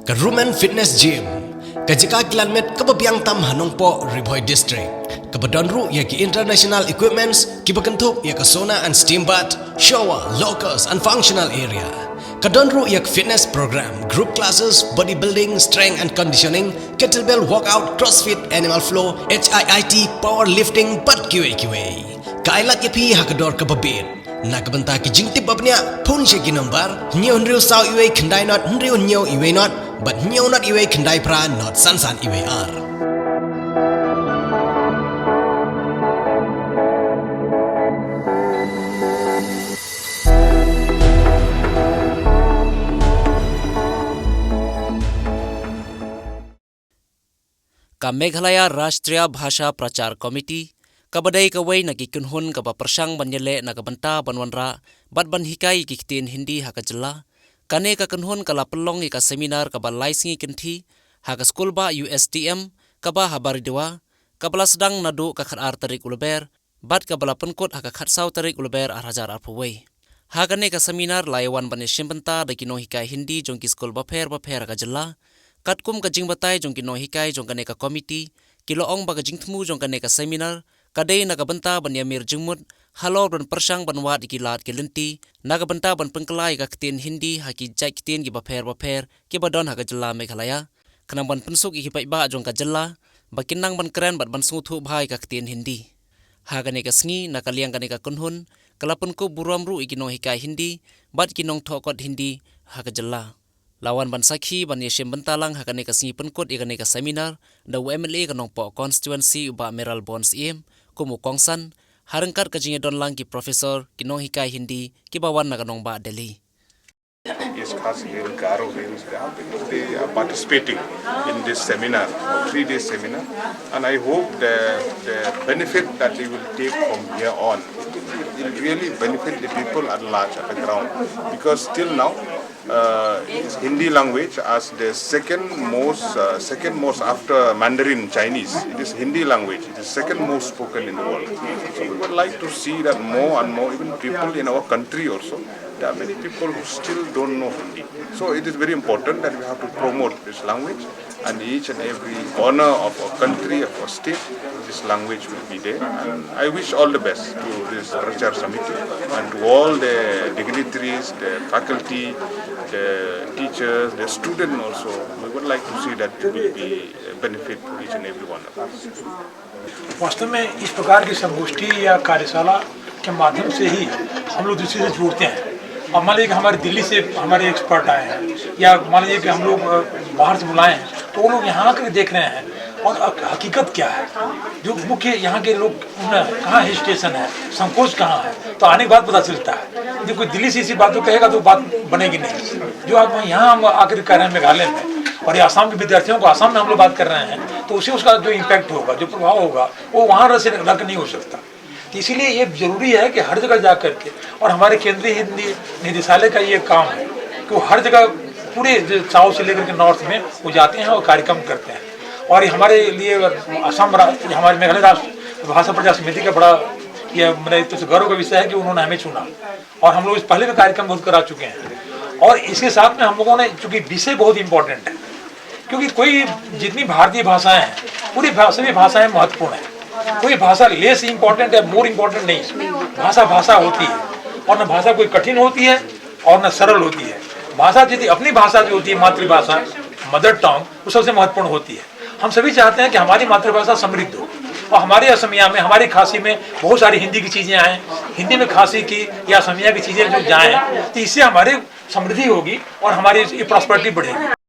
Ka Rumen Fitness Gym, ka jika kilanmet ka babiang tam Hanongpo Riboy District, ka badonru ya ki international equipments ki bakentup ya ka sauna and steam bath, shower, lockers and functional area. Kadonru yak fitness program, group classes, bodybuilding, strength and conditioning, kettlebell workout, crossfit, animal flow, HIIT, powerlifting, but QA. Kailat yapi hakador kababit. Nakabanta ki jingtip babnya phone she ki number new nriu saw iwe khandai not nriu new iwe not but new not iwe khandai pra not sansan iwe ar. का मेघालय राष्ट्रीय भाषा प्रचार committee kabadai kawai nagi kunhun kaba persang banyele nagabanta banwanra bat ban hikai kiktin hindi haka jela kane ka kunhun kala pelong ika seminar kaba laisingi kinthi haka school ba USTM kaba habari dewa kabala sedang nadu ka khat tarik ulber bat kabala penkut haka khat sau tarik ulber hajar arpawai haka ne ka seminar laiwan bane shimpenta dakino hikai hindi jongki school ba pher haka jela katkum ka jingbatai jongki no hikai jongkane ka komiti kilo ong baga jingthmu jongkane ka seminar kadai nagabanta ban yamir jingmut halor ban persang ban wat ikilat kilenti nagabanta ban pengkelai ka ketin hindi haki jai ketin gi bapher ki badon haga jela Meghalaya kanang ban pensuk iki pai ba jong ka jela bakinang ban keren bat ban sungthu bhai ka ketin hindi haga ne ka sngi nakaliang ka ne ka kunhun kalapun ko buramru ikino hikai hindi bat kinong thokot hindi haga jela lawan ban sakhi ban yeshim bentalang hakane ka sngi penkut ikane ka seminar da UMLA kanong po constituency uba Meral Bonds im kumu kongsan harengkat kajinge don lang ki professor kinong hikai hindi ki bawan na kanong ba Delhi. Yes, they are participating in this seminar, 3-day seminar, and I hope the benefit that they will take from here on will really benefit the people at large at the ground, because till now Hindi language as the second most after Mandarin Chinese. It is Hindi language. It is second most spoken in the world. So we would like to see that more and more, even people in our country also, there are many people who still don't know Hindi. So it is very important that we have to promote this language, and each and every corner of our country, of our state, this language will be there. And I wish all the best to this Prachar Samiti and to all the dignitaries, the faculty, the teachers, the students also. We would like to see that it will be a benefit for each and every one of us. वास्तव में इस प्रकार की संगोष्ठी या कार्यशाला के माध्यम से ही हम लोग दूसरे से जुड़ते हैं। अब मान लीजिए कि हमारे दिल्ली से हमारे एक्सपर्ट आए हैं या मान लीजिए कि हम लोग बाहर से बुलाए हैं तो वो लोग यहाँ आकर देख रहे हैं और हकीकत क्या है, जो मुख्य यहाँ के लोग कहाँ हिल स्टेशन है, संकोच कहाँ है, तो आने के बाद पता चलता है। जो कोई दिल्ली से इसी बात को कहेगा तो बात बनेगी नहीं। जो आप यहाँ हम आकर कर रहे हैं मेघालय में और ये आसाम के विद्यार्थियों को आसाम में हम लोग बात कर रहे हैं तो उससे उसका जो इम्पैक्ट होगा, जो प्रभाव होगा वो वहाँ रख नहीं हो सकता। तो इसीलिए ये जरूरी है कि हर जगह जा करके, और हमारे केंद्रीय हिंदी निदेशालय का ये काम है कि वो हर जगह पूरे साउथ से लेकर के नॉर्थ में वो जाते हैं और कार्यक्रम करते हैं। और हमारे लिए असम हमारे मेघालय राष्ट्र भाषा प्रचार समिति का बड़ा ये मेरे तो गौरव का विषय है कि उन्होंने हमें चुना, और हम लोग इस पहले भी कार्यक्रम बहुत करा चुके हैं। और इसके साथ में हम लोगों ने, चूँकि विषय बहुत इंपॉर्टेंट है, क्योंकि कोई जितनी भारतीय भाषाएं हैं पूरी सभी भाषाएं महत्वपूर्ण हैं, कोई भाषा लेस इंपॉर्टेंट है मोर इम्पोर्टेंट नहीं। भाषा होती है, और न भाषा कोई कठिन होती है और न सरल होती है। भाषा यदि अपनी भाषा जो होती है मातृभाषा मदर टंग वो सबसे महत्वपूर्ण होती है। हम सभी चाहते हैं कि हमारी मातृभाषा समृद्ध हो, और हमारे असमिया में, हमारी खासी में बहुत सारी हिंदी की चीज़ें आएँ, हिंदी में खासी की या असमिया की चीज़ें जो जाएँ, तो इससे हमारी समृद्धि होगी और हमारी प्रॉस्पेरिटी बढ़ेगी।